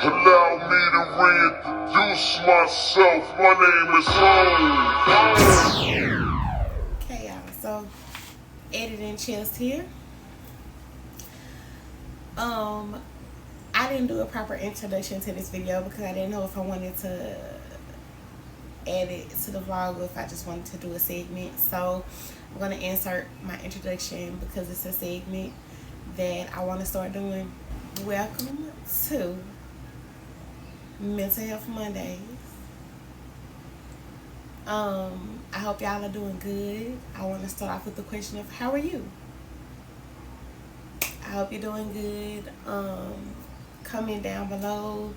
Allow me to reintroduce myself. My name is Home. Okay, y'all. So, editing chest here. I didn't do a proper introduction to this video because I didn't know if I wanted to add it to the vlog or if I just wanted to do a segment. So I'm going to insert my introduction because it's a segment that I want to start doing. Welcome to Mental Health Mondays. I hope y'all are doing good. I want to start off with the question of how are you? I hope you're doing good. Comment down below.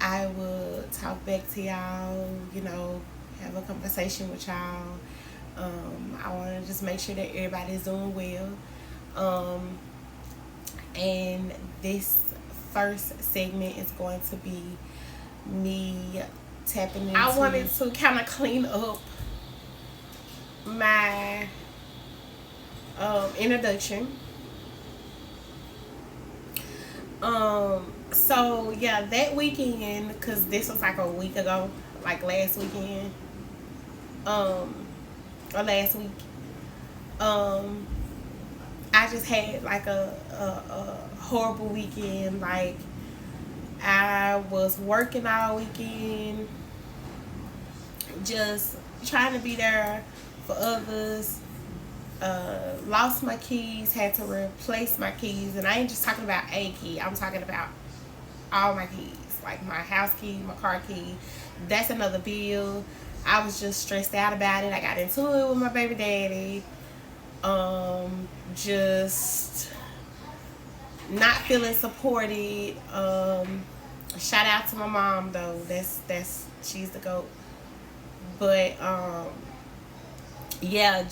I will talk back to y'all, you know, have a conversation with y'all. I want to just make sure that everybody's doing well. And this first segment is going to be me tapping into... I wanted to kind of clean up my introduction. So yeah, that weekend, because this was like a week ago, like last weekend, or last week, I just had like a horrible weekend. Like, I was working all weekend, just trying to be there for others. Lost my keys, had to replace my keys, and I ain't just talking about a key, I'm talking about all my keys, like my house key, my car key. That's another bill. I was just stressed out about it. I got into it with my baby daddy. Just not feeling supported. Shout out to my mom though. That's she's the GOAT. But yeah,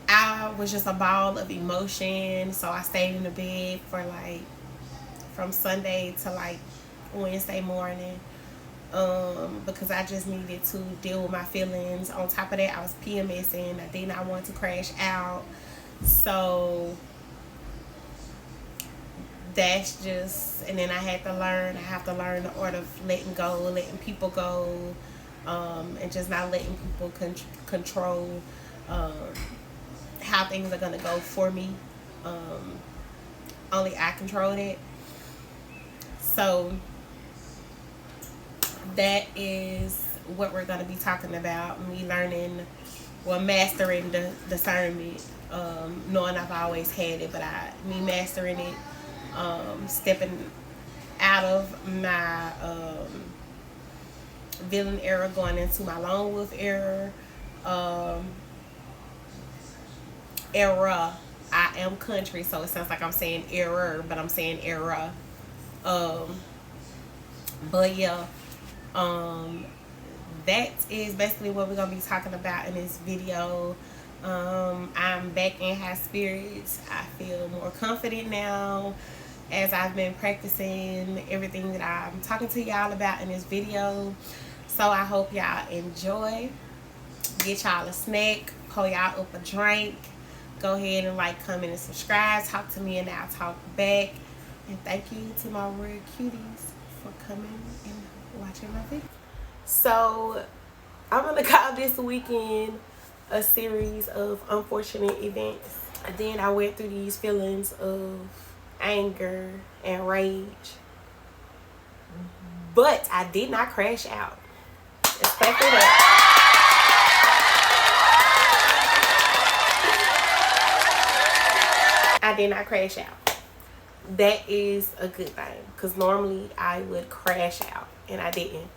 I was just a ball of emotion. So I stayed in the bed for like from Sunday to like Wednesday morning, because I just needed to deal with my feelings. On top of that, I was PMSing. I did not want to crash out. So that's just, and then I have to learn the art of letting go, letting people go, and just not letting people control how things are gonna go for me. Only I control it. So that is what we're gonna be talking about. Me learning, well, mastering the discernment. Knowing I've always had it, but me mastering it. Stepping out of my villain era, going into my lone wolf era. Era. I am country, so it sounds like I'm saying error, but I'm saying era. But yeah, that is basically what we're gonna be talking about in this video. I'm back in high spirits. I feel more confident now as I've been practicing everything that I'm talking to y'all about in this video. So I hope y'all enjoy. Get y'all a snack, pour y'all up a drink. Go ahead and like, comment, and subscribe. Talk to me and I'll talk back. And thank you to my real cuties for coming and watching my video. So I'm gonna call this weekend a series of unfortunate events. And then I went through these feelings of anger and rage, but I did not crash out. Expect that. I did not crash out. That is a good thing, because normally I would crash out and I didn't.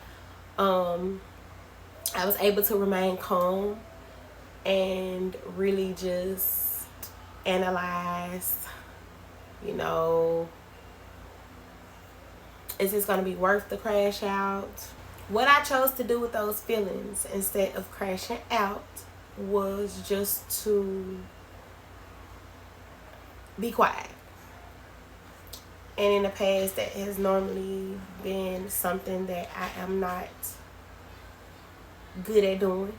I was able to remain calm and really just analyze, you know, is this going to be worth the crash out? What I chose to do with those feelings instead of crashing out was just to be quiet. And in the past, that has normally been something that I am not good at doing.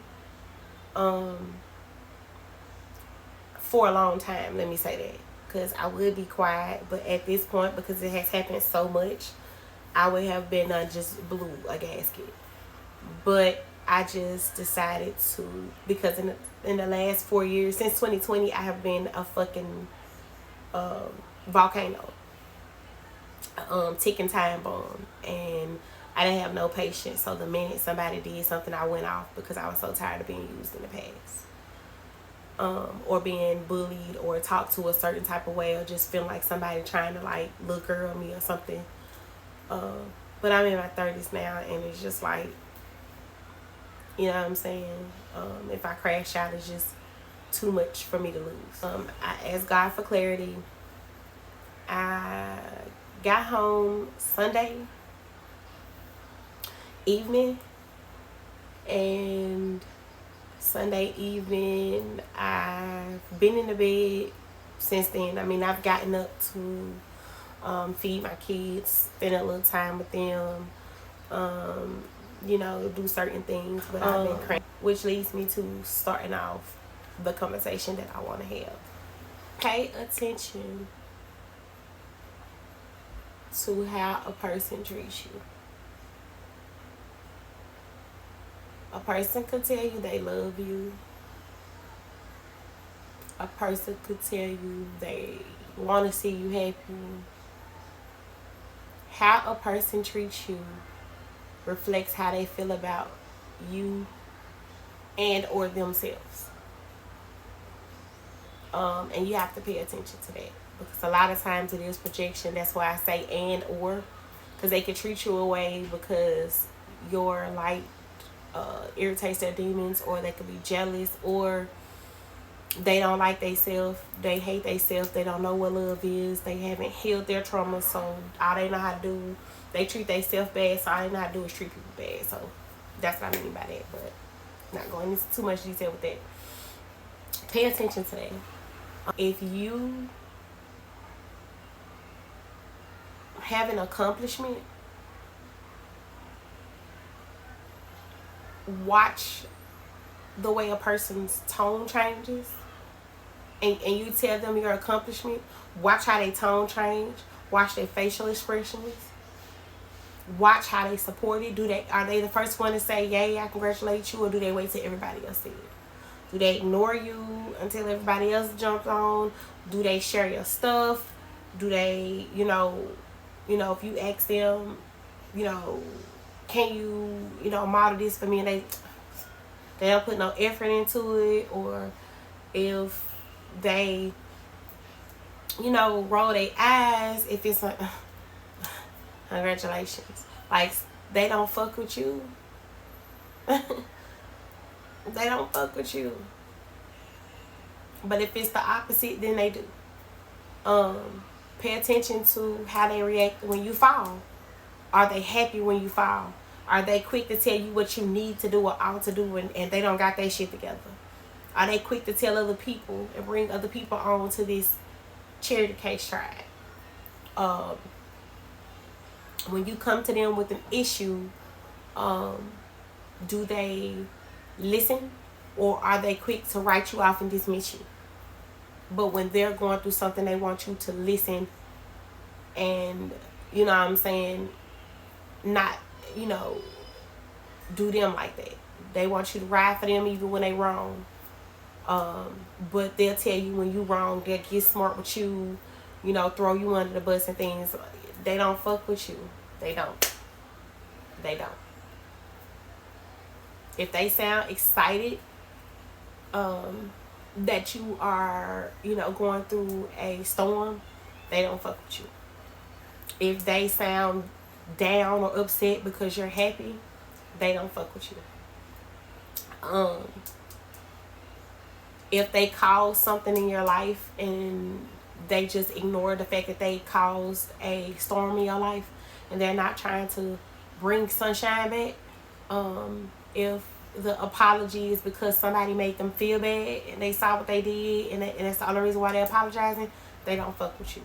For a long time, let me say that. because I would be quiet. But at this point, because it has happened so much, I would have been just blew a gasket. But I just decided to, because in the last 4 years, since 2020, I have been a fucking volcano, ticking time bomb, and I didn't have no patience. So the minute somebody did something, I went off because I was so tired of being used in the past, or being bullied or talked to a certain type of way, or just feeling like somebody trying to like look girl me or something. But I'm in my 30s now, and it's just like, you know what I'm saying? If I crash out, it's just too much for me to lose. I asked God for clarity. I got home Sunday evening, and Sunday evening I've been in the bed since then. I mean, I've gotten up to feed my kids, spend a little time with them, you know, do certain things, but I've been crazy, which leads me to starting off the conversation that I want to have. Pay attention to how a person treats you. A person could tell you they love you. A person could tell you they want to see you happy. How a person treats you reflects how they feel about you and or themselves. And you have to pay attention to that, because a lot of times it is projection. That's why I say and or, because they can treat you away because your light irritates their demons, or they could be jealous, or they don't like themselves, they hate themselves, they don't know what love is, they haven't healed their trauma, so all they know how to do, they treat themselves bad, so all they know how to do is treat people bad. So that's what I mean by that, but not going into too much detail with that. Pay attention to that. If you have an accomplishment, watch the way a person's tone changes, and you tell them your accomplishment. Watch how their tone change. Watch their facial expressions. Watch how they support it. Are they the first one to say, yay, I congratulate you, or do they wait till everybody else sees it? Do they ignore you until everybody else jumps on? Do they share your stuff? Do they, you know, if you ask them, can you, model this for me, and they don't put no effort into it, or if they, roll their eyes, if it's like, congratulations, like they don't fuck with you. They don't fuck with you. But if it's the opposite, then they do. Pay attention to how they react when you fall. Are they happy when you fall? Are they quick to tell you what you need to do or ought to do, and they don't got that shit together? Are they quick to tell other people and bring other people on to this charity case trial? When you come to them with an issue, do they listen, or are they quick to write you off and dismiss you? But when they're going through something, they want you to listen and, not, do them like that. They want you to ride for them even when they wrong. But they'll tell you when you wrong, they'll get smart with you, throw you under the bus and things. They don't fuck with you. They don't. If they sound excited that you are, going through a storm, they don't fuck with you. If they sound down or upset because you're happy, they don't fuck with you. If they cause something in your life and they just ignore the fact that they caused a storm in your life, and they're not trying to bring sunshine back, if the apology is because somebody made them feel bad and they saw what they did, and that's the only reason why they're apologizing, they don't fuck with you.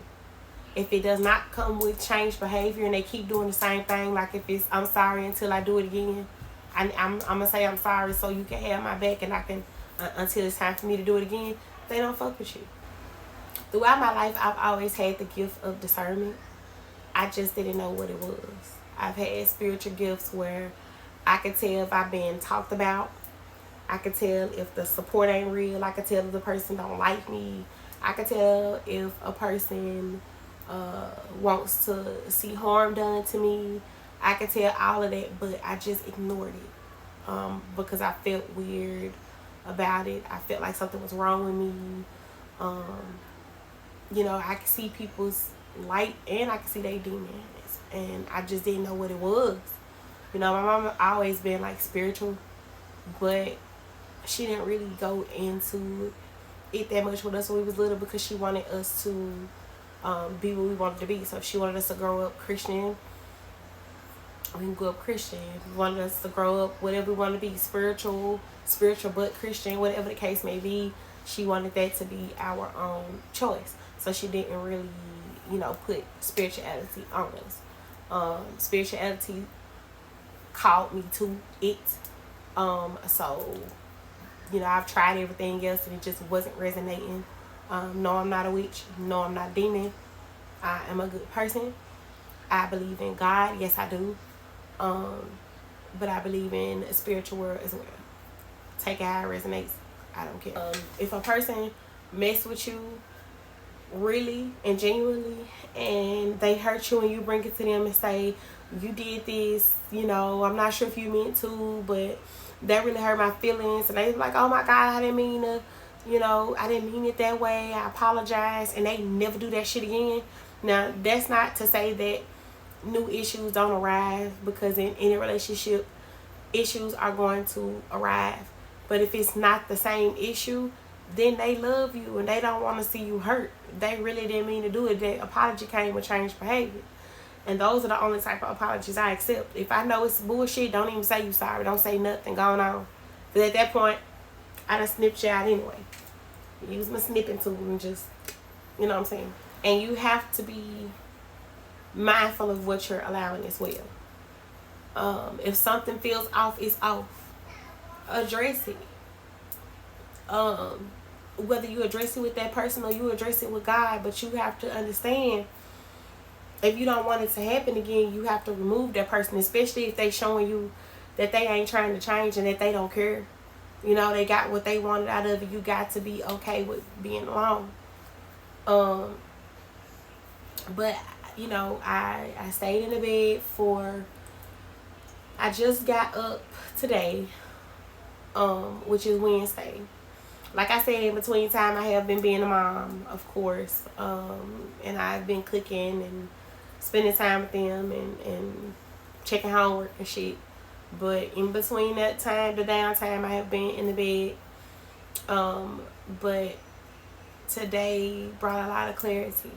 If it does not come with changed behavior and they keep doing the same thing, like if it's I'm sorry until I do it again, I'm gonna say I'm sorry so you can have my back and I can until it's time for me to do it again, they don't fuck with you. Throughout my life, I've always had the gift of discernment. I just didn't know what it was. I've had spiritual gifts where I could tell if I've been talked about. I could tell if the support ain't real. I could tell if the person don't like me. I could tell if a person wants to see harm done to me. I could tell all of that, but I just ignored it because I felt weird about it. I felt like something was wrong with me. You know, I could see people's light and I could see their demons, and I just didn't know what it was. You know, my mom always been like spiritual, but she didn't really go into it that much with us when we was little because she wanted us to be what we wanted to be. So if she wanted us to grow up Christian, we can grow up Christian. If we wanted us to grow up whatever we want to be, spiritual but Christian, whatever the case may be, she wanted that to be our own choice. So she didn't really, you know, put spirituality on us. Spirituality called me to it. So, you know, I've tried everything else and it just wasn't resonating. No, I'm not a witch. No, I'm not a demon. I am a good person. I believe in God. Yes, I do. But I believe in a spiritual world as well. Take it how it resonates. I don't care. If a person mess with you really and genuinely and they hurt you and you bring it to them and say, you did this, you know, I'm not sure if you meant to, but that really hurt my feelings, and they like, oh my God, I didn't mean to, you know, I didn't mean it that way, I apologize, and they never do that shit again. Now, that's not to say that new issues don't arrive, because in any relationship, issues are going to arrive. But if it's not the same issue, then they love you and they don't want to see you hurt. They really didn't mean to do it. That apology came with changed behavior. And those are the only type of apologies I accept. If I know it's bullshit, don't even say you sorry. Don't say nothing. Going on. Because at that point, I done snipped you out anyway. Use my snipping tool and just, you know what I'm saying? And you have to be mindful of what you're allowing as well. If something feels off, it's off. Address it. Whether you address it with that person or you address it with God, but you have to understand, if you don't want it to happen again, you have to remove that person, especially if they showing you that they ain't trying to change and that they don't care. You know, they got what they wanted out of it. You got to be okay with being alone. But, you know, I stayed in the bed I just got up today, which is Wednesday. Like I said, in between time, I have been being a mom, of course. And I've been cooking and spending time with them and checking homework and shit. But in between that time, the downtime, I have been in the bed. But today brought a lot of clarity.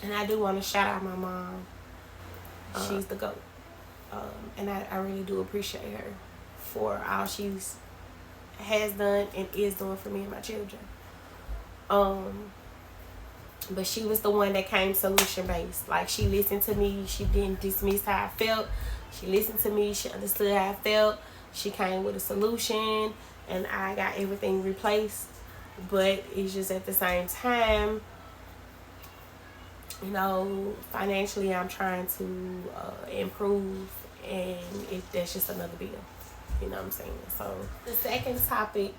And I do want to shout out my mom. She's the GOAT. And I really do appreciate her for all she's has done and is doing for me and my children. But she was the one that came solution based. Like, she listened to me. She didn't dismiss how I felt. She listened to me. She understood how I felt. She came with a solution, and I got everything replaced. But it's just at the same time, you know, financially I'm trying to improve, and that's just another bill. You know what I'm saying? So the second topic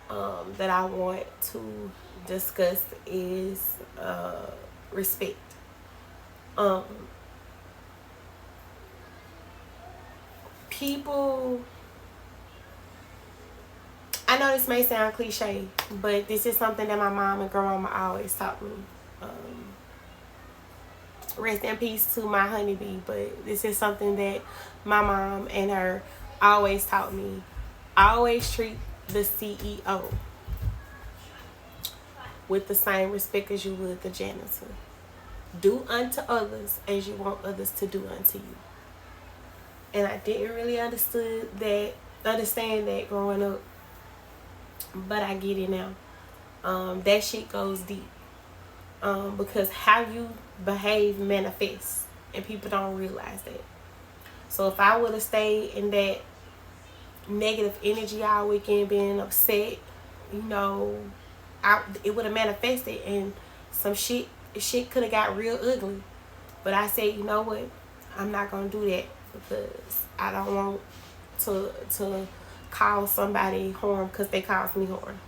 that I want to discuss is respect. People, I know this may sound cliche, but this is something that my mom and grandmama always taught me. Rest in peace to my honeybee, but this is something that my mom and her always taught me. Always treat the CEO with the same respect as you would the janitor. Do unto others as you want others to do unto you. And I didn't really understand that growing up, but I get it now. That shit goes deep. Because how you behave manifests, and people don't realize that. So if I would have stayed in that negative energy all weekend, being upset, you know, it would have manifested, and some shit could have got real ugly. But I said, you know what? I'm not gonna do that because I don't want to cause somebody harm because they caused me harm.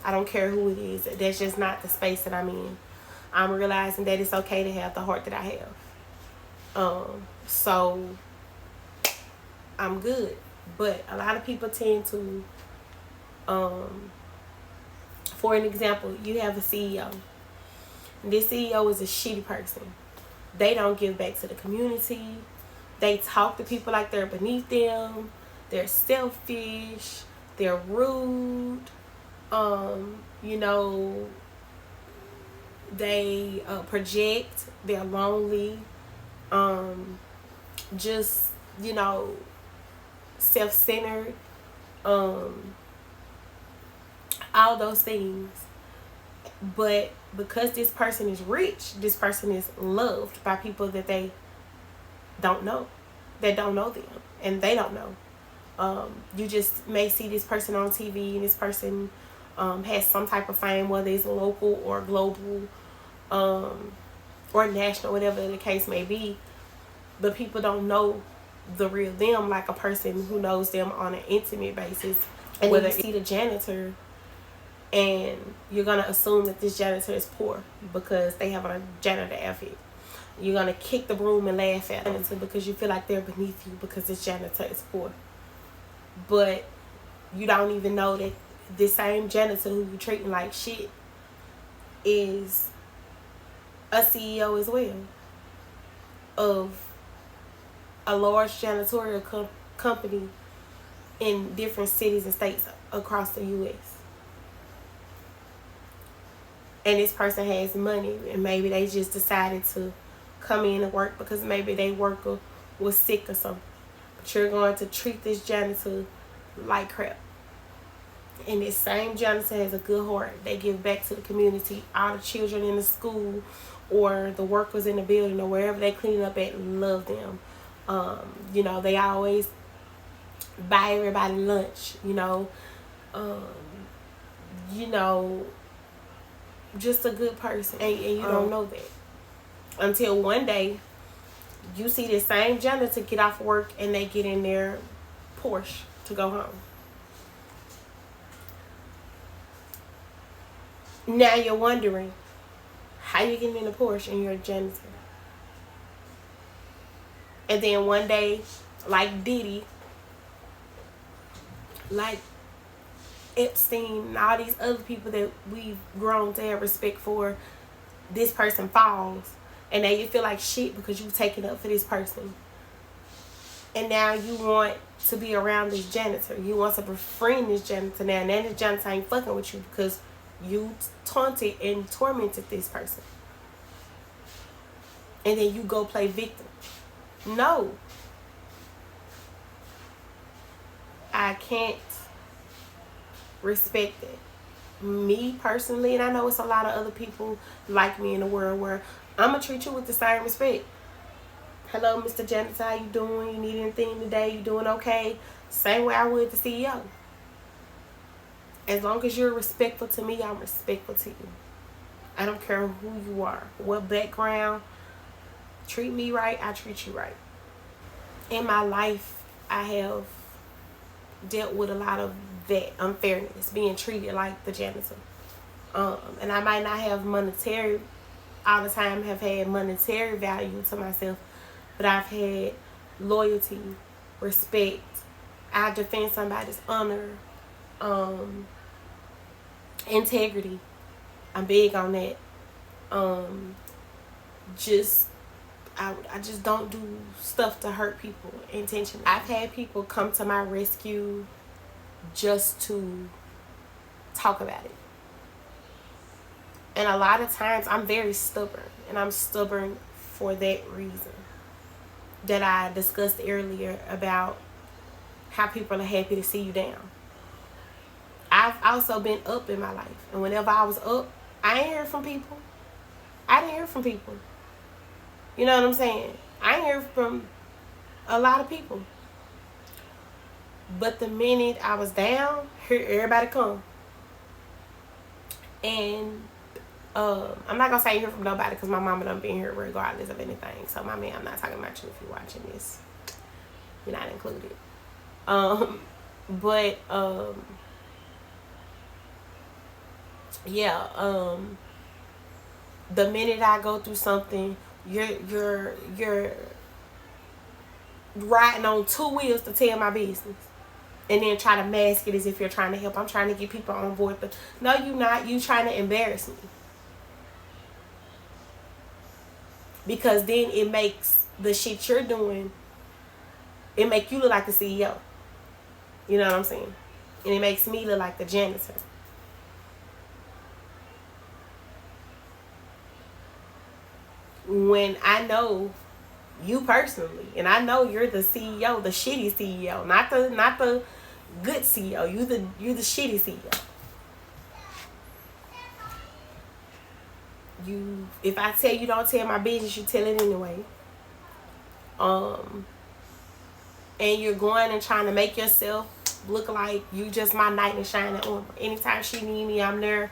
I don't care who it is. That's just not the space that I'm in. I'm realizing that it's okay to have the heart that I have. So I'm good. But a lot of people tend to, for an example, you have a CEO. This CEO is a shitty person. They don't give back to the community. They talk to people like they're beneath them. They're selfish. They're rude. You know, they project. They're lonely. Just, you know, self-centered. All those things. But because this person is rich, this person is loved by people that they don't know, that don't know them, and they don't know. You just may see this person on TV, and this person has some type of fame, whether it's local or global, or national, whatever the case may be. But people don't know the real them, like a person who knows them on an intimate basis. And whether you see the janitor, and you're going to assume that this janitor is poor because they have a janitor outfit. You're going to kick the broom and laugh at them because you feel like they're beneath you because this janitor is poor. But you don't even know that this same janitor who you're treating like shit is a CEO as well of a large janitorial company in different cities and states across the U.S. And this person has money, and maybe they just decided to come in and work because maybe their worker was sick or something. But you're going to treat this janitor like crap. And this same janitor has a good heart. They give back to the community. All the children in the school or the workers in the building or wherever they clean up at love them. You know, they always buy everybody lunch, you know. You know, just a good person, and you don't know that until one day you see this same janitor get off work and they get in their Porsche to go home. Now you're wondering how you getting in a Porsche and you're a janitor. And then one day, like Diddy, like Epstein, and all these other people that we've grown to have respect for, this person falls, and now you feel like shit because you taking up for this person. And now you want to be around this janitor. You want to befriend this janitor now. Now this janitor ain't fucking with you because you taunted and tormented this person. And then you go play victim. No. I can't respect it. Me personally, and I know it's a lot of other people like me in the world, where I'm gonna treat you with the same respect. Hello, Mr. Janitor, how you doing? You need anything today? You doing okay? Same way I would the CEO. As long as you're respectful to me, I'm respectful to you. I don't care who you are, what background. Treat me right, I treat you right. In my life, I have dealt with a lot of that unfairness, being treated like the janitor. And I might not have monetary, all the time have had monetary value to myself, but I've had loyalty, respect. I defend somebody's honor, integrity. I'm big on that. I just don't do stuff to hurt people intentionally. I've had people come to my rescue just to talk about it. And a lot of times I'm very stubborn, and I'm stubborn for that reason that I discussed earlier about how people are happy to see you down. I've also been up in my life, and whenever I was up, I ain't heard from people. I didn't hear from people. You know what I'm saying? I ain't hear from a lot of people. But the minute I was down, here everybody come. And I'm not gonna say hear from nobody because my mama done been here regardless of anything. So my man, I'm not talking about you if you're watching this. You're not included. But yeah, the minute I go through something, you're riding on two wheels to tell my business. And then try to mask it as if you're trying to help. I'm trying to get people on board, but no, you're not. You trying to embarrass me. Because then it makes the shit you're doing, it make you look like the CEO. You know what I'm saying? And it makes me look like the janitor. When I know you personally, and I know you're the CEO, the shitty CEO, not the good CEO. You're the shitty CEO. If I tell you don't tell my business, you tell it anyway. And you're going and trying to make yourself look like you just my knight in shining armor. Anytime she need me, I'm there.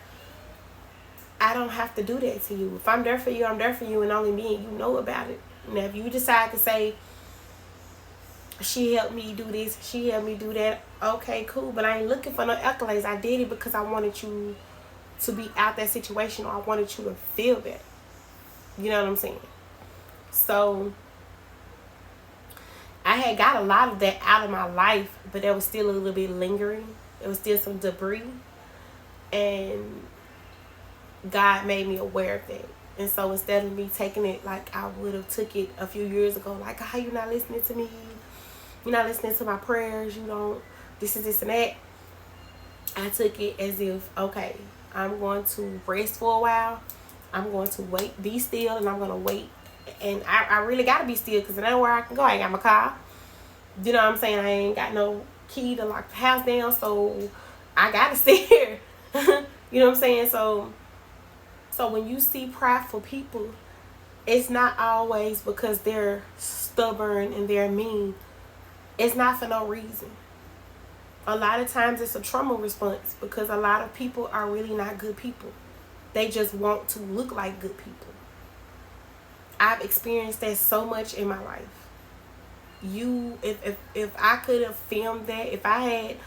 I don't have to do that to you. If I'm there for you, I'm there for you, and only me and you know about it. Now, if you decide to say, she helped me do this, she helped me do that, okay, cool. But I ain't looking for no accolades. I did it because I wanted you to be out that situation, or I wanted you to feel that. You know what I'm saying? So I had got a lot of that out of my life, but there was still a little bit lingering. There was still some debris. And God made me aware of that. And so instead of me taking it like I would have took it a few years ago, like, how you not listening to me? You're not listening to my prayers. You don't, this is this and that. I took it as if, okay, I'm going to rest for a while. I'm going to wait, be still, and I'm going to wait. And I really got to be still because I know where I can go. I ain't got my car. You know what I'm saying? I ain't got no key to lock the house down, so I got to stay here. You know what I'm saying? So when you see prideful people, it's not always because they're stubborn and they're mean. It's not for no reason. A lot of times it's a trauma response because a lot of people are really not good people. They just want to look like good people. I've experienced that so much in my life. If I could have filmed that, if I had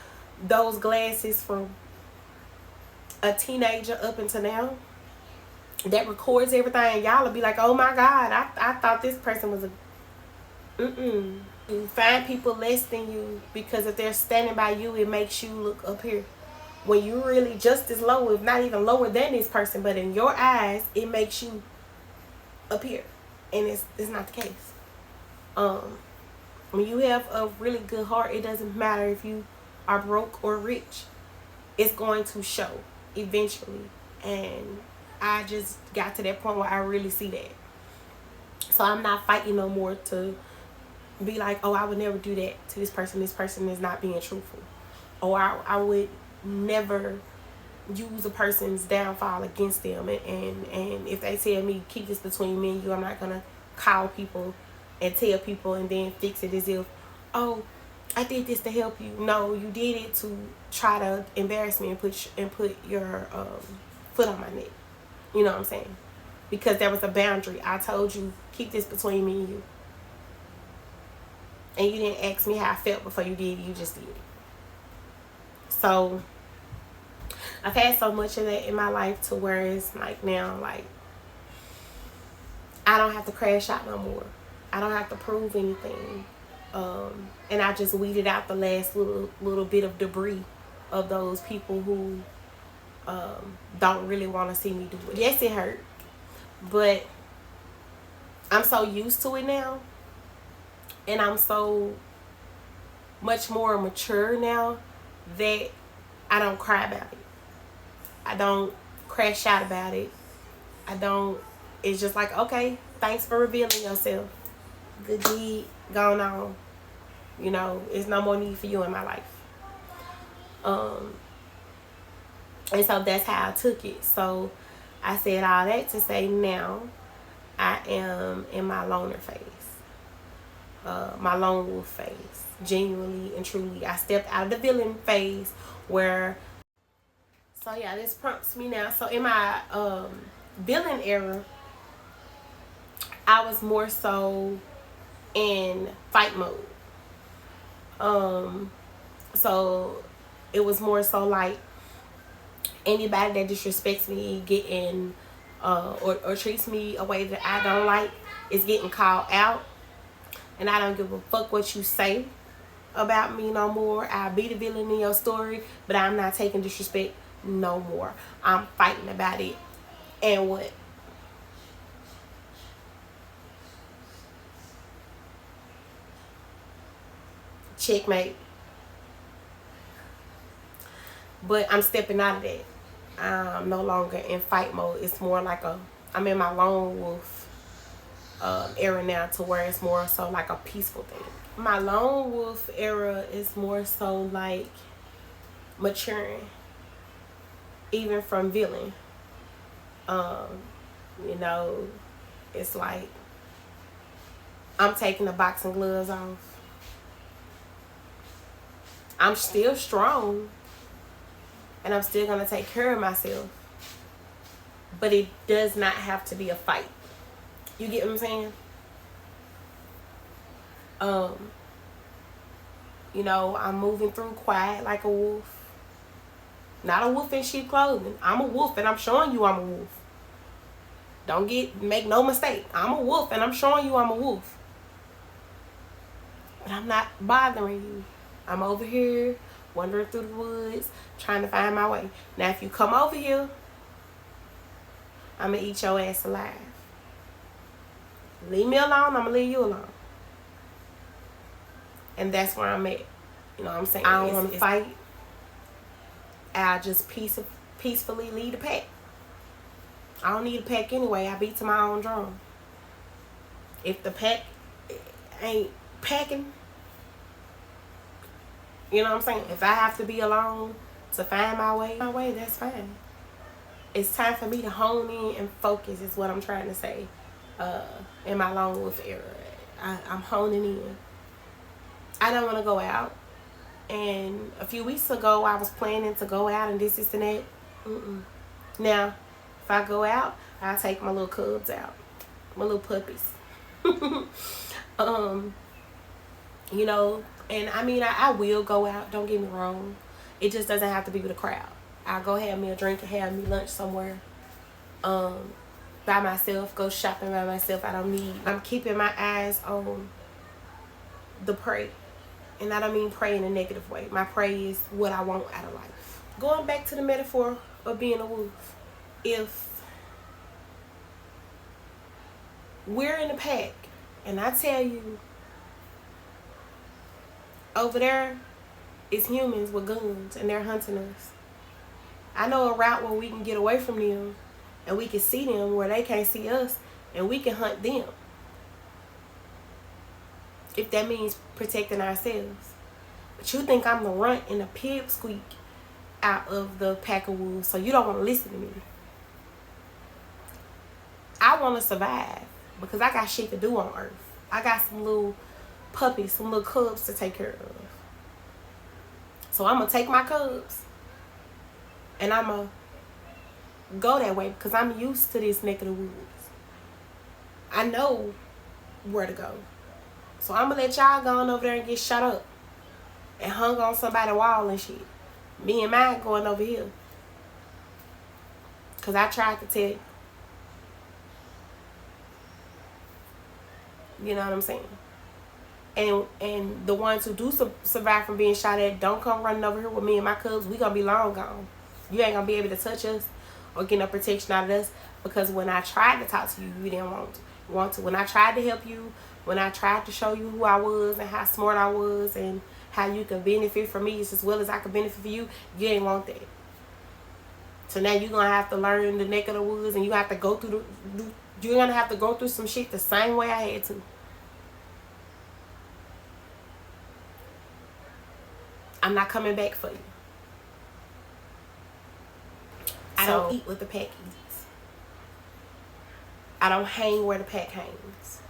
those glasses from a teenager up until now that records everything, y'all will be like, oh my God, I thought this person was a You find people less than you because if they're standing by you, it makes you look up here. When you're really just as low, if not even lower than this person, but in your eyes, it makes you up here. And it's not the case. When you have a really good heart, it doesn't matter if you are broke or rich. It's going to show eventually. And I just got to that point where I really see that. So I'm not fighting no more to be like, oh, I would never do that to this person. This person is not being truthful. Or I would never use a person's downfall against them. And if they tell me, keep this between me and you, I'm not going to call people and tell people and then fix it as if, oh, I did this to help you. No, you did it to try to embarrass me and put your foot on my neck. You know what I'm saying? Because there was a boundary. I told you, keep this between me and you. And you didn't ask me how I felt before you did it. You just did it. So I've had so much of that in my life to where it's like now, like, I don't have to crash out no more. I don't have to prove anything. And I just weeded out the last little bit of debris of those people who don't really want to see me do it. Yes, it hurt. But I'm so used to it now. And I'm so much more mature now that I don't cry about it. I don't crash out about it. It's just like, okay, thanks for revealing yourself. Good deed, gone on. You know, there's no more need for you in my life. And so that's how I took it. So I said all that to say now I am in my loner phase. my lone wolf phase. Genuinely and truly, I stepped out of the villain phase where. So yeah, this prompts me now. So in my villain era, I was more so in fight mode. So it was more so like anybody that disrespects me getting or treats me a way that I don't like is getting called out, and I don't give a fuck what you say about me no more. I'll be the villain in your story, but I'm not taking disrespect no more. I'm fighting about it. And what? Checkmate. But I'm stepping out of that. I'm no longer in fight mode. It's more like I'm in my lone wolf era now, to where it's more so like a peaceful thing. My lone wolf era is more so like maturing, even from villain. You know, it's like I'm taking the boxing gloves off. I'm still strong, and I'm still gonna take care of myself, but it does not have to be a fight. You get what I'm saying? You know, I'm moving through quiet like a wolf. Not a wolf in sheep clothing. I'm a wolf, and I'm showing you I'm a wolf. Don't make no mistake. I'm a wolf, and I'm showing you I'm a wolf. But I'm not bothering you. I'm over here wandering through the woods, trying to find my way. Now, if you come over here, I'm gonna eat your ass alive. Leave me alone, I'm gonna leave you alone. And that's where I'm at. You know what I'm saying? I don't want to fight. I'll just peacefully lead the pack. I don't need a pack anyway. I beat to my own drum. If the pack ain't packing, you know what I'm saying? If I have to be alone to find my way, that's fine. It's time for me to hone in and focus, is what I'm trying to say. In my lone wolf era, I'm honing in. I don't want to go out. And a few weeks ago, I was planning to go out and this and that. Now, if I go out, I'll take my little cubs out, my little puppies. You know, and I mean, I will go out. Don't get me wrong. It just doesn't have to be with a crowd. I'll go have me a drink and have me lunch somewhere. By myself, go shopping by myself. I'm keeping my eyes on the prey. And I don't mean pray in a negative way. My prey is what I want out of life. Going back to the metaphor of being a wolf. If we're in a pack and I tell you over there is humans with guns and they're hunting us, I know a route where we can get away from them and we can see them where they can't see us, and we can hunt them. If that means protecting ourselves. But you think I'm the runt and the pipsqueak out of the pack of wolves, so you don't want to listen to me. I want to survive because I got shit to do on earth. I got some little puppies, some little cubs to take care of. So I'm going to take my cubs and I'm going to go that way because I'm used to this neck of the woods. I know where to go. So I'm going to let y'all go on over there and get shot up and hung on somebody's wall and shit. Me and mine going over here. Because I tried to tell you. You know what I'm saying? And the ones who do survive from being shot at, don't come running over here with me and my cubs. We going to be long gone. You ain't going to be able to touch us or get no protection out of us. Because when I tried to talk to you, you didn't want to. When I tried to help you, when I tried to show you who I was and how smart I was and how you can benefit from me as well as I can benefit from you, you ain't want that. So now you're going to have to learn the neck of the woods, and you have to go through you're going to have to go through some shit the same way I had to. I'm not coming back for you. I don't eat what the pack eats. I don't hang where the pack hangs.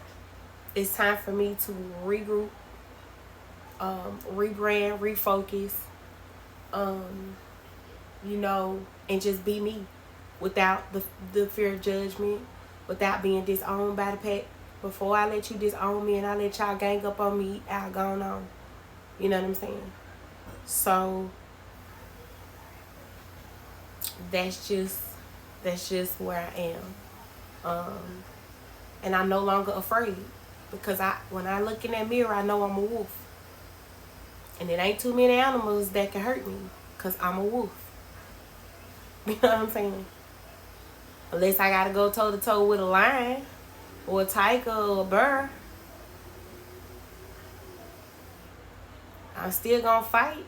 it's time for me to regroup, rebrand, refocus, you know, and just be me without the fear of judgment, without being disowned by the pack. Before I let you disown me and I let y'all gang up on me, I'll go on. You know what I'm saying? So that's just where I am. And I'm no longer afraid, because when I look in that mirror, I know I'm a wolf. And it ain't too many animals that can hurt me, because I'm a wolf. You know what I'm saying? Unless I gotta go toe to toe with a lion or a tiger or a bear, I'm still gonna fight.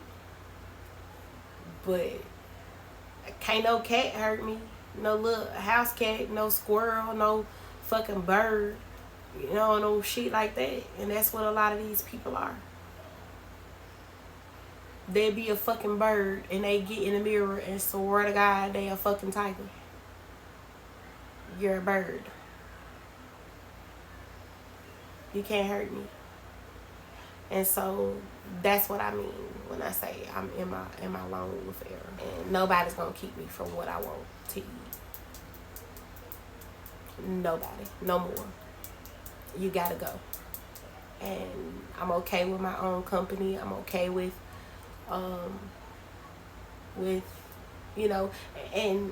But can't no cat hurt me. No little house cat, no squirrel, no fucking bird. You know, no shit like that. And that's what a lot of these people are. They be a fucking bird and they get in the mirror and swear to God they a fucking tiger. You're a bird. You can't hurt me. And so that's what I mean when I say I'm in my lone wolf era. And nobody's gonna keep me from what I want to eat. Nobody. No more. You gotta go. And I'm okay with my own company. I'm okay with you know, and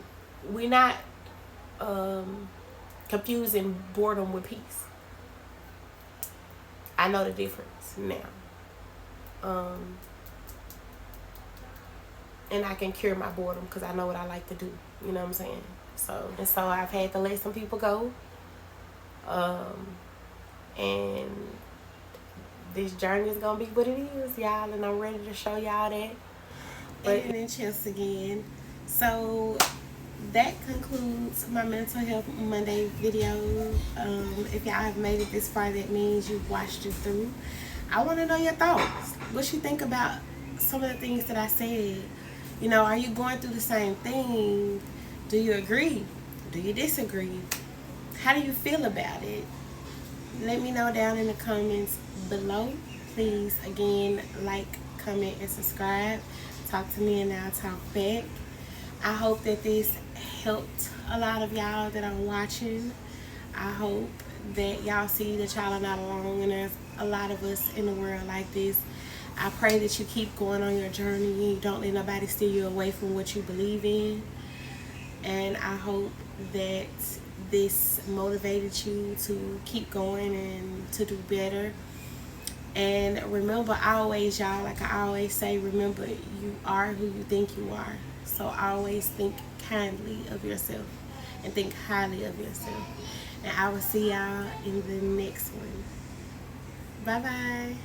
we're not confusing boredom with peace. I know the difference now. And I can cure my boredom because I know what I like to do. You know what I'm saying? So I've had to let some people go. And this journey is gonna be what it is, y'all, and I'm ready to show y'all that. But and then chills again. So that concludes my Mental Health Monday video. If y'all have made it this far, that means you've watched it through. I want to know your thoughts. What you think about some of the things that I said. You know, are you going through the same thing? Do you agree? Do you disagree? How do you feel about it? Let me know down in the comments below. Please, again, like, comment, and subscribe. Talk to me and I'll talk back. I hope that this helped a lot of y'all that are watching. I hope that y'all see that y'all are not alone and there's a lot of us in the world like this. I pray that you keep going on your journey and you don't let nobody steer you away from what you believe in. And I hope that this motivated you to keep going and to do better. And remember, always, y'all, like I always say, remember, you are who you think you are. So always think kindly of yourself and think highly of yourself. And I will see y'all in the next one. Bye-bye.